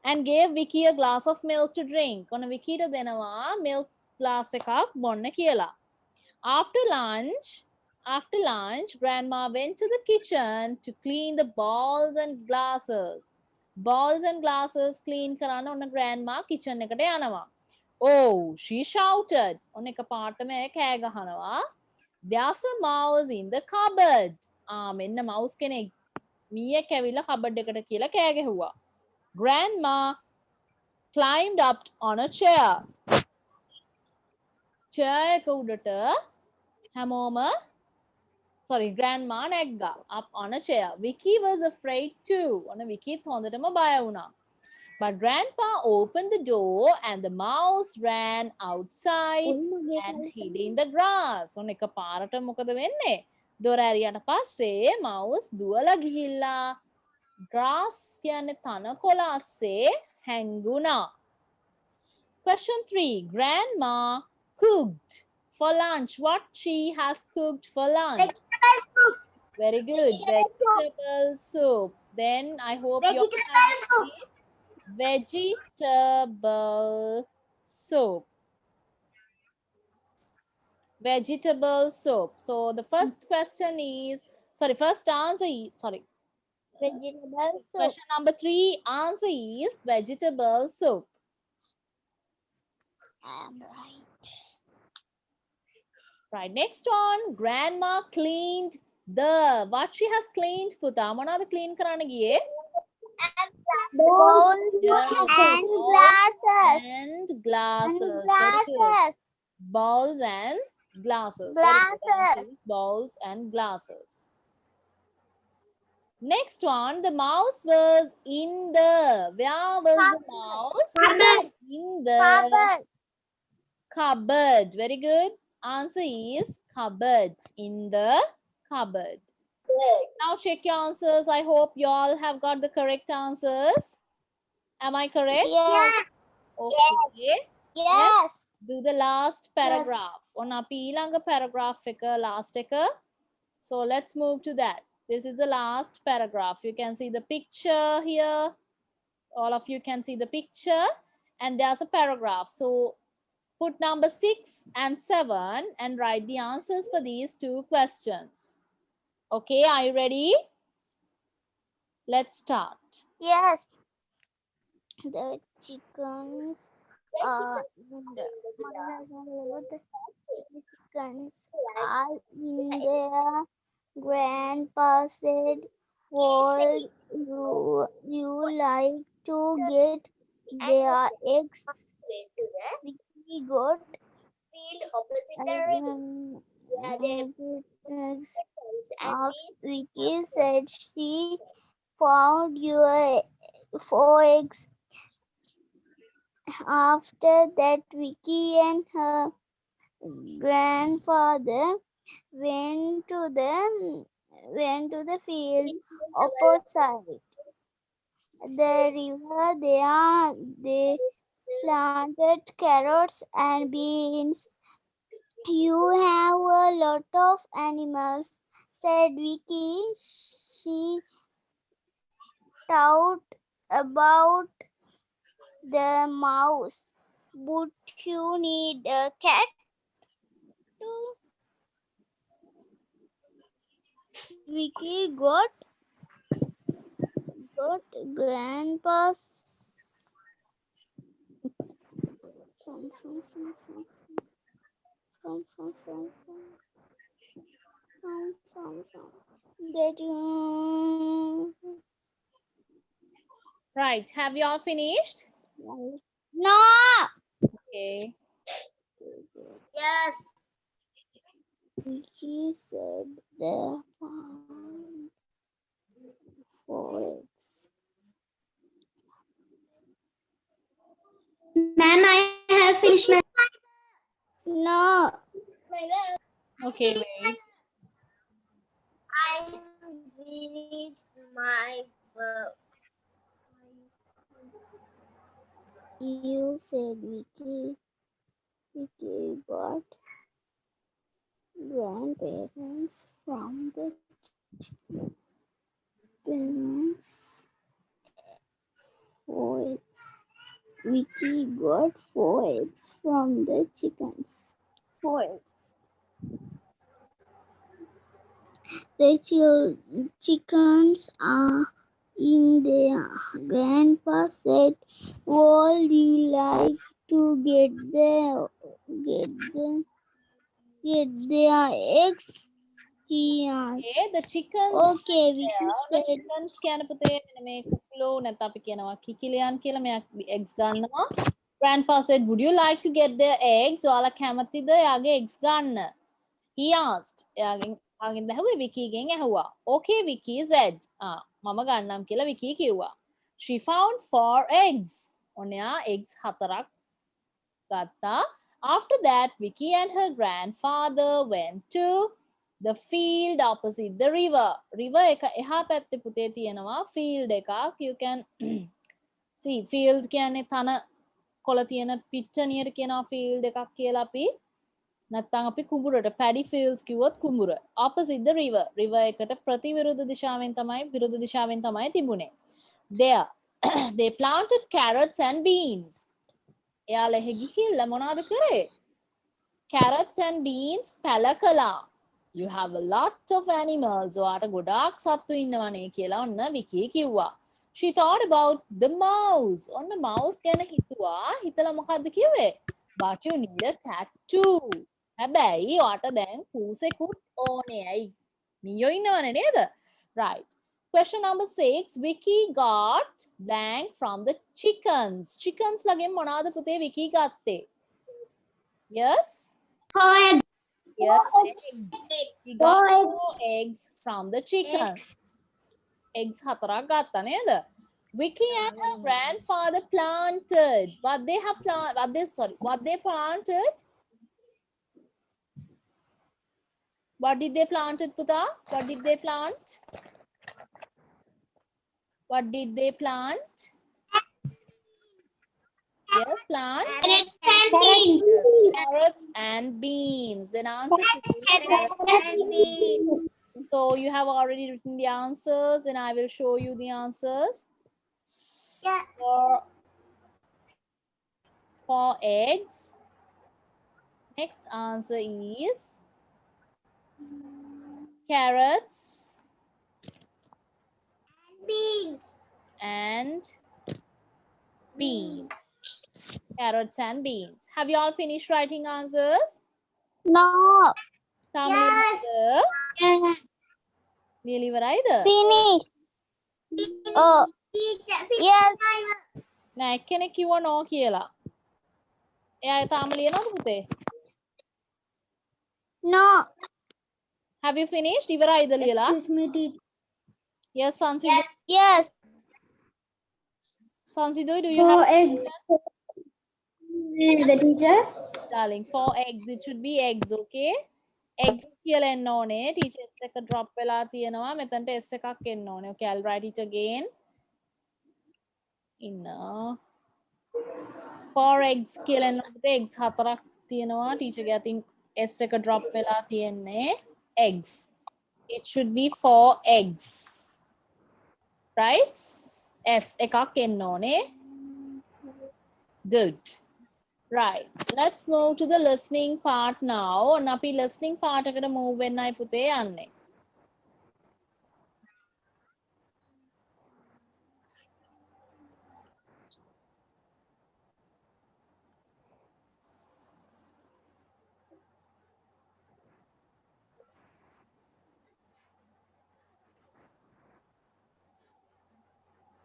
And gave Vicky a glass of milk to drink. On a Vicky ට දෙනවා milk glass එකක් බොන්න කියලා. After lunch, grandma went to the kitchen to clean the balls and glasses. Balls and glasses clean කරන්න ඔන්න grandma kitchen එකට යනවා. Oh, she shouted. ඔන්න එක පාටම කෑ ගහනවා. There's a mouse in the cupboard. මෙන්න mouse කෙනෙක් මීයක් ඇවිල්ලා cupboard එකට කියලා කෑ ගැහුවා. Grandma climbed up on a chair. chair එක උඩට හැමෝම grandma නැග්ගා up on a chair. Vicky was afraid too. ඔන්න Vickyත් හොඳටම බය වුණා. But grandpa opened the door and the mouse ran outside and hid in the grass. ඔන්න එක පාරට මොකද වෙන්නේ? දොර ඇරියට පස්සේ mouse දුවලා ගිහිල්ලා grass කියන්නේ තනකොළ අස්සේ හැංගුණා. Question 3. Grandma cooked for lunch. What she has cooked for lunch? Very good. Vegetable soup. Then I hope you have it. Vegetable soup. Vegetable soup. So the first question is, first answer is, Vegetable soup. question number 3, answer is vegetable soup. I'm right. Right, next one, grandma cleaned what she has cleaned, පුතා මොනවද clean කරන්න ගියේ? Bowls Yeah, and and glasses. glasses. And Very good. glasses. Bowls and glasses. Very good. Glasses. Answer is bowls and glasses. Next one, the mouse was in the. Where was the mouse? Cupboard. In the Cupboard. cupboard. Very good. Answer is cupboard. In the cupboard. Good. Now check your answers. I hope you all have got the correct answers. Am I correct? Yes. Okay. Yes. Do the last paragraph. On api ilanga paragraph එක last එක. So let's move to that. This is the last paragraph. You can see the picture here. All of you can see the picture and there's a paragraph. So put number 6 and 7 and write the answers for these two questions. Okay, are you ready? Let's start. Yes. The chickens are in the chickens are in there. Grandpa said, "Would you like to get their eggs?" Vicky got Vicky said she found your 4 eggs. After that, Vicky and her grandfather went to the field opposite the river. They planted carrots and beans. "You have a lot of animals," said Vicky. out about the mouse. Would you need a cat too? Vicky got grandpa's from that Right. Have you all finished? no. Okay. Yes. Vicky said the found forest. Ma'am, I have finished my. No. Okay, wait. I finished my work. You said Vicky got grandparents from the chickens. Four eggs. Vicky got 4 eggs from the chickens. 4 eggs. The chickens are in there. Grandpa said, "Would you like to get their eggs?" He asked. Okay, the chickens Okay, are Vicky there. said, Chickens කියන පුතේ මෙන්න මේ කුකුලෝ නැත්නම් අපි කියනවා කිකිලියන් කියලා මෙයා eggs ගන්නවා. Grandpa said, "Would you like to get their eggs?" ඔයාලා කැමතිද එයාගේ eggs ගන්න? He asked. එයාගෙන් ඇහුවේ විකීගෙන් ඇහුවා. Okay, Vicky said. මම ගන්නම් කියලා විකී කිව්වා. She found 4 eggs. ඔන්න එයා eggs 4ක් ගත්තා. After that, Vicky and her grandfather went to the field opposite the river. River එක එහා පැත්තේ පුතේ තියෙනවා field එකක්. You can see field කියන්නේ තන කොළ තියෙන පිට්ටනියට කියනවා field එකක් කියලා අපි. නැත්නම් අපි කුඹුරට paddy fields කිව්වොත් කුඹුර. Opposite the river. River එකට ප්‍රතිවිරුද්ධ දිශාවෙන් තමයි විරුද්ධ දිශාවෙන් තමයි තිබුණේ. There they planted carrots and beans. එයාලා එහෙ ගිහිල්ලා මොනවද කරේ? Carrot and beans පැල කළා. You have a lot of animals. ඔයාට ගොඩාක් සත්තු ඉන්නවනේ කියලා ඔන්න විකී කිව්වා. She thought about the mouse. ඔන්න mouse ගැන හිතුවා. හිතලා මොකද්ද කිව්වේ? But you need a cat too. හැබැයි ඔයාට දැන් පූසෙකුත් ඕනේ. ඇයි? මීයෝ ඉන්නවනේ නේද? Right. Question number 6. Vicky got blank from the chickens. Chickens ලගෙන් මොනවද පුතේ විකී ගත්තේ? Yes? Yes, eggs. He got 4 eggs from the chickens. Eggs 4ක් ගත්තා නේද? Vicky and her grandfather planted. What they planted? What did they planted, Puta? What did they plant? What did they plant? Yes, plant carrots and beans. Then answer should be carrots and beans. So you have already written the answers. Then I will show you the answers. Yeah. For eggs. Next answer is carrots and beans. Carrots and beans. Have you all finished writing answers? No. Yes. Nearly either. Finish. Oh. Yes. නෑ එක්කෙනෙක් කිව්වා නෝ කියලා. එයා තාම ලියනවද පුතේ? No. Have you finished? ඉවරයිද ලියලා? Excuse me, teacher. Yes, Sansidu. Yes. Sansidu, do you have eggs. The teacher? darling? 4 eggs. It should be eggs, okay? Eggs කියලා එන්න ඕනේ. Teacher S එක drop වෙලා තියෙනවා. මෙතනට S එකක් එන්න ඕනේ. Okay, I'll write it again. ඉන්න 4 eggs කියලා එන්න ඕනේ. Eggs 4ක් තියෙනවා. Teacher ගේ අතින් S එක drop වෙලා තියෙන්නේ. Eggs. It should be 4 eggs. Right? S එකක් එන්න ඕනේ. Good. Right. Let's move to the listening part now. ඔන්න අපි listening part එකට move වෙන්නයි පුතේ යන්නේ.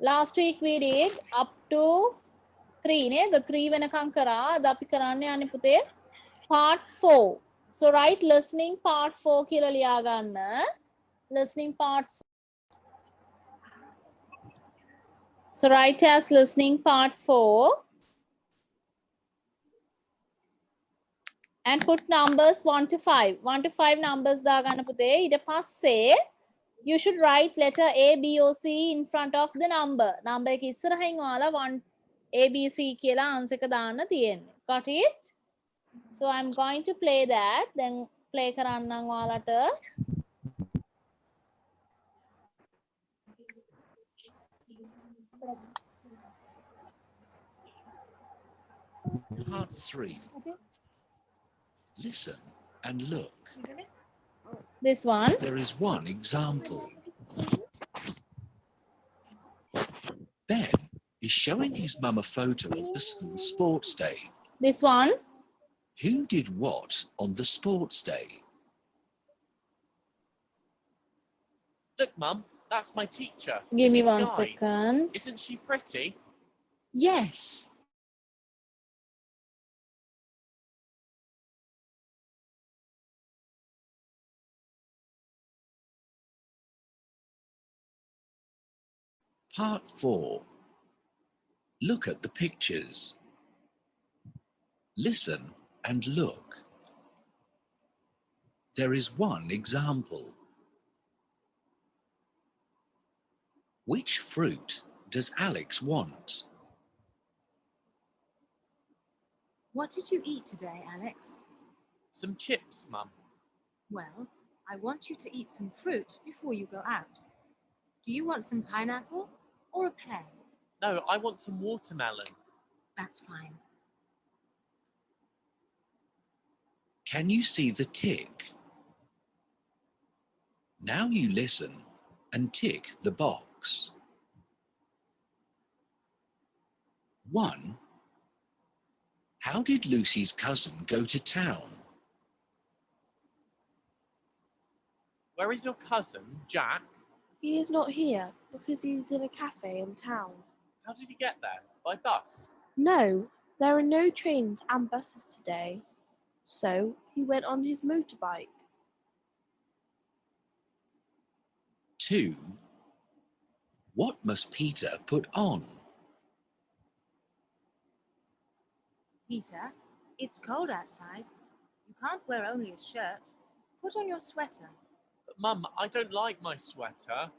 Last week we did up to 3 නේද? 3 වෙනකම් කරා. අද අපි කරන්න යන්නේ පුතේ part 4. So write listening part 4 කියලා ලියා ගන්න. Listening part 4. So write as listening part 4 and put numbers 1 to 5. 1 to 5 numbers දාගන්න පුතේ. ඊට පස්සේ you should write letter A, B or C in front of the number. Number එක ඉස්සරහින් ඔයාලා 1 A, B, C කියලා answer එක දාන්න තියෙන්නේ. Got it? So I'm going to play that. Then play කරන්නම් ඔයාලට. Part 3. Okay. Listen and look. This one. There is one example. Ben is showing his mum a photo of the school sports day. This one. Who did what on the sports day? Look, Mum, that's my teacher. Give me Miss 1 Sky. second. Isn't she pretty? Yes. Part 4. Look at the pictures. Listen and look. There is one example. Which fruit does Alex want? What did you eat today, Alex? Some chips, Mum. Well, I want you to eat some fruit before you go out. Do you want some pineapple or a pear? No, I want some watermelon. That's fine. Can you see the tick? Now you listen and tick the box. 1. How did Lucy's cousin go to town? Where is your cousin, Jack? He is not here because he's in a cafe in town. How did he get there? By bus? No, there are no trains and buses today. So he went on his motorbike. 2. What must Peter put on? Peter, it's cold outside. You can't wear only a shirt. Put on your sweater. But, Mum, I don't like my sweater.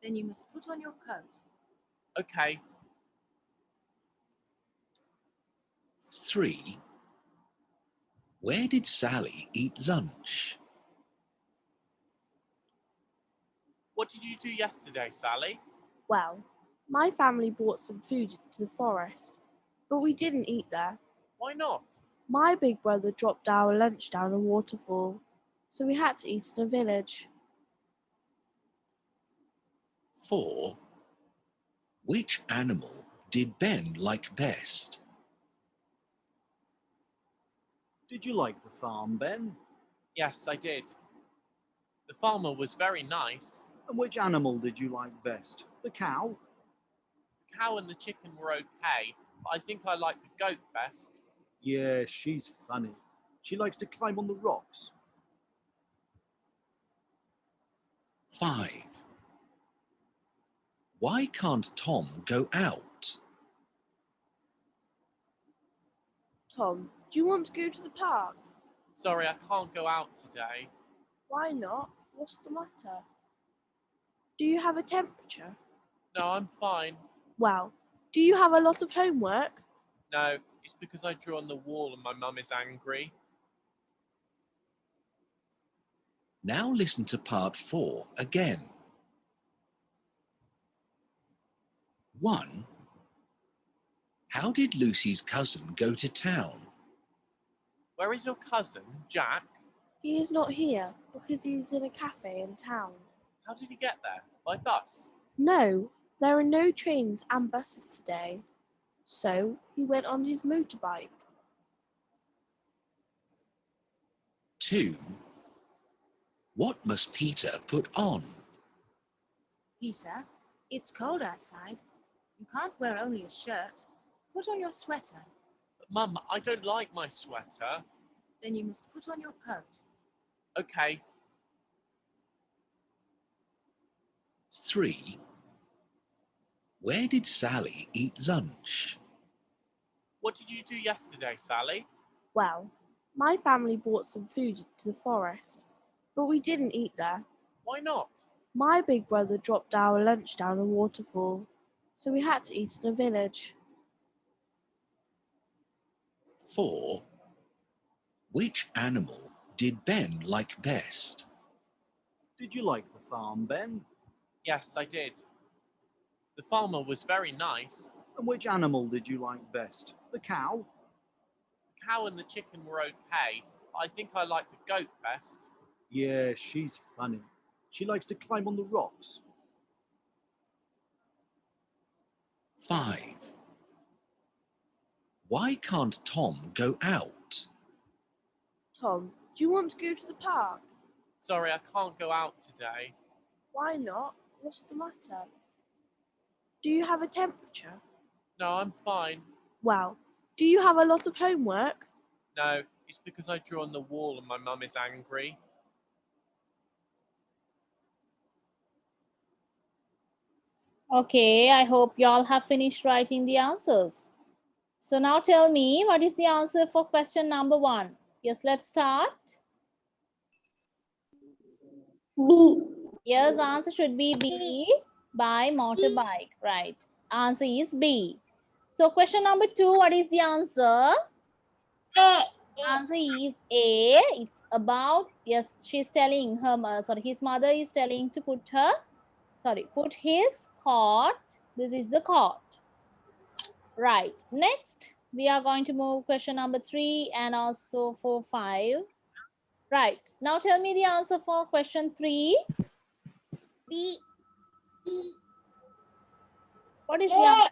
Then you must put on your coat. Okay. 3. Where did Sally eat lunch? What did you do yesterday, Sally? Well, my family brought some food to the forest, but we didn't eat there. Why not? My big brother dropped our lunch down a waterfall, so we had to eat in a village. 4. Which animal did Ben like best? Did you like the farm, Ben? Yes, I did. The farmer was very nice. And which animal did you like best? The cow? The cow and the chicken were okay, but I think I like the goat best. Yeah, she's funny. She likes to climb on the rocks. 5. Why can't Tom go out? Tom, do you want to go to the park? Sorry, I can't go out today. Why not? What's the matter? Do you have a temperature? No, I'm fine. Well, do you have a lot of homework? No, it's because I drew on the wall and my mum is angry. Now listen to part 4 again. 1. How did Lucy's cousin go to town? Where is your cousin, Jack? He is not here because he is in a cafe in town. How did he get there? By bus? No, there are no trains and buses today. So he went on his motorbike. 2. What must Peter put on? Peter, it's cold outside. You can't wear only a shirt. Put on your sweater. But Mum, I don't like my sweater. Then you must put on your coat. Okay. 3. Where did Sally eat lunch? What did you do yesterday, Sally? Well, my family brought some food to the forest, but we didn't eat there. Why not? My big brother dropped our lunch down a waterfall, so we had to eat in a village. 4. Which animal did Ben like best? Did you like the farm, Ben? Yes, I did. The farmer was very nice. And which animal did you like best? The cow? The cow and the chicken were okay, but I think I like the goat best. Yeah, she's funny. She likes to climb on the rocks. 5. Why can't Tom go out? Tom, do you want to go to the park? Sorry, I can't go out today. Why not? What's the matter? Do you have a temperature? No, I'm fine. Well, do you have a lot of homework? No, it's because I drew on the wall and my mum is angry. Okay, I hope y'all have finished writing the answers. So now tell me, what is the answer for question number 1? Yes, let's start. B. Yes, answer should be B, by motorbike, right? Answer is B. So question number 2, what is the answer? A. Answer is A. It's about, yes, she's telling her, his mother is telling to put his cot. This is the cot. Right. Next, we are going to move question number 3 and also for 5. Right. Now tell me the answer for question 3. B. What is the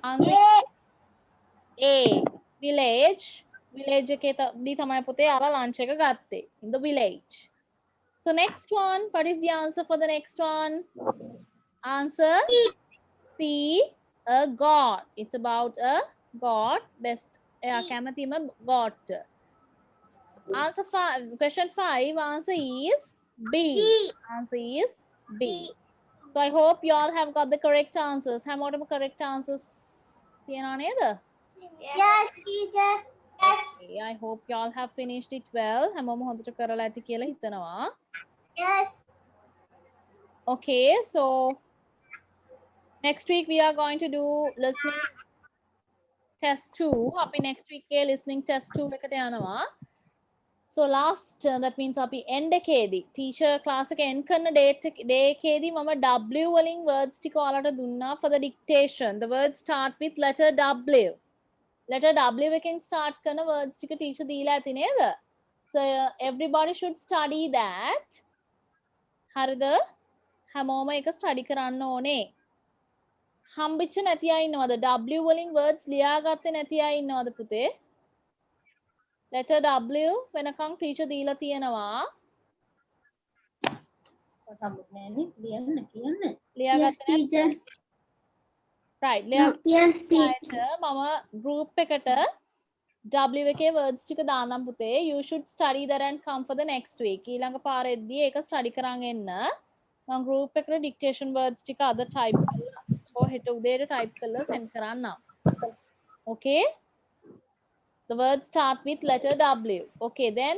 answer? A. Village. Village එකේදී තමයි පුතේ අර lunch එක ගත්තේ. In the village. So next one, what is the answer for the next one? Answer C. A god. It's about a god. Best කැමතිම god. Answer 5. Question 5. Answer is B. Answer is B. So I hope you all have got the correct answers. හැමෝටම correct answers තියනවා නේද? Yes, teacher. Yes. Okay, I hope you all have finished it well. හැමෝම හොඳට කරලා ඇති කියලා හිතනවා. Yes. Okay, so next week we are going to do listening test 2. අපි next week එකේ listening test 2 එකට යනවා. So last that means අපි end එකේදී teacher class එක end කරන day එකේදී මම W වලින් words ටික ඔයාලට දුන්නා for the dictation. The words start with letter W. Letter W එකෙන් start කරන words ටික teacher දීලා ඇති නේද? So everybody should study that. හරිද? හැමෝම එක study කරන්න ඕනේ. හම්බෙච්ච නැති අය ඉන්නවද? W වලින් words ලියාගත්තේ නැති අය ඉන්නවද පුතේ? Letter W වෙනකන් teacher දීලා තියෙනවා. Yes, teacher. Right. Yes, teacher. මම group එකට W එකේ words ටික දාන්නම් පුතේ. You should study that and come for the next week. ඊළඟ පාරෙද්දී ඒක study කරන් එන්න. මම group එකට dictation words ටික අද type කරලා හෙට උදේට type කරලා send කරන්නම්. Okay? The words start with letter W. Okay, then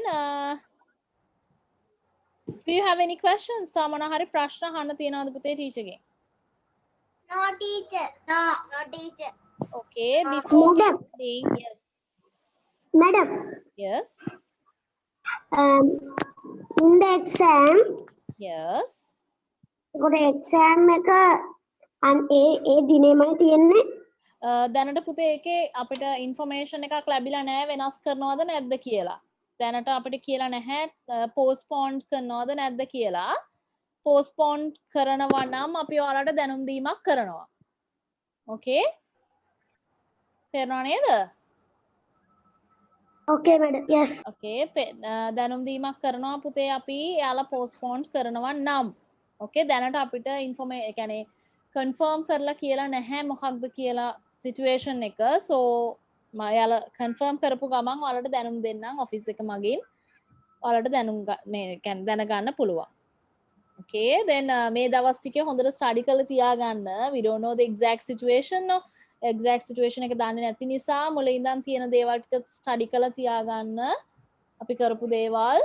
do you have any questions? සමන හරි ප්‍රශ්න අහන්න තියනවද පුතේ teacher ගෙන්? No, teacher. No, teacher. Okay, before Madam. ending, yes. Madam, Yes. in the exam, Yes. exam එක ඒ දිනේමයි තියෙන්නේ. දැනට පුතේ ඒකේ අපිට ඉන්ෆර්මේෂන් එකක් ලැබිලා නැහැ වෙනස් කරනවද නැද්ද කියලා. දැනට අපිට කියලා නැහැ පෝස්ට්පෝන් කරනවද නැද්ද කියලා. පෝස්ට්පෝන් කරනවා නම් අපි ඔයාලට දැනුම් දීමක් කරනවා. ඕකේ? තේරුණා නේද? Okay, madam. Yes. ඕකේ දැනුම් දීමක් කරනවා පුතේ අපි එයාලා පෝස්ට්පෝන් කරනවා නම්. ඕකේ දැනට අපිට ඒ කියන්නේ කන්ෆර්ම් කරලා කියලා නැහැ මොකක්ද කියලා සිටුේෂන් එක. සෝ මම කන්ෆර්ම් කරපු ගමන් ඔයාලට දැනුම් දෙන්නම් ඔෆිස් එක මගින්. ඔයාලට මේ කියන්නේ දැනගන්න පුළුවන්. Okay, then මේ දවස් ටිකේ හොඳට ස්ටඩි කරලා තියාගන්න. We don't know the exact situation no. Exact situation එක දන්නේ නැති නිසා මුලින් ඉඳන් තියෙන දේවල් ටික ස්ටඩි කරලා තියාගන්න. අපි කරපු දේවල්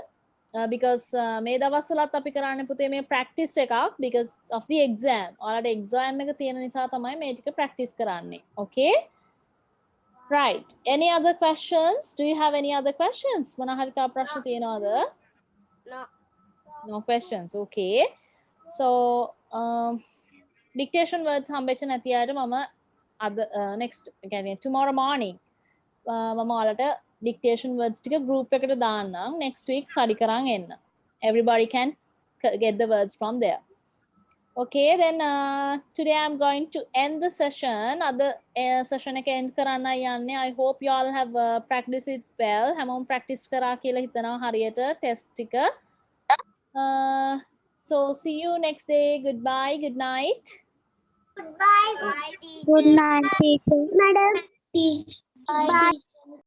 because මේ දවස්වලත් අපි කරන්නේ පුතේ මේ practice එකක් because of the exam. ඔයාලට exam එක තියෙන නිසා තමයි මේ ටික practice කරන්නේ. Okay? Right. Any other questions? Do you have any other questions? මොන හරි තව ප්‍රශ්න තියෙනවද? No questions. Okay. So dictation words හම්බෙච්ච නැති අයට මම අද next කියන්නේ tomorrow morning මම ඔයාලට dictation words ටික group එකට දාන්නම් next week study කරන් එන්න. Everybody can get the words from there. Okay, then today I'm going to end the session. Other session එක end කරන්න යන්නේ. I hope you all have practiced it well. හැමෝම practice කරා කියලා හිතනවා හරියට test ටික. So see you next day. Goodbye. Good night. Good night, teacher. Madam. Bye.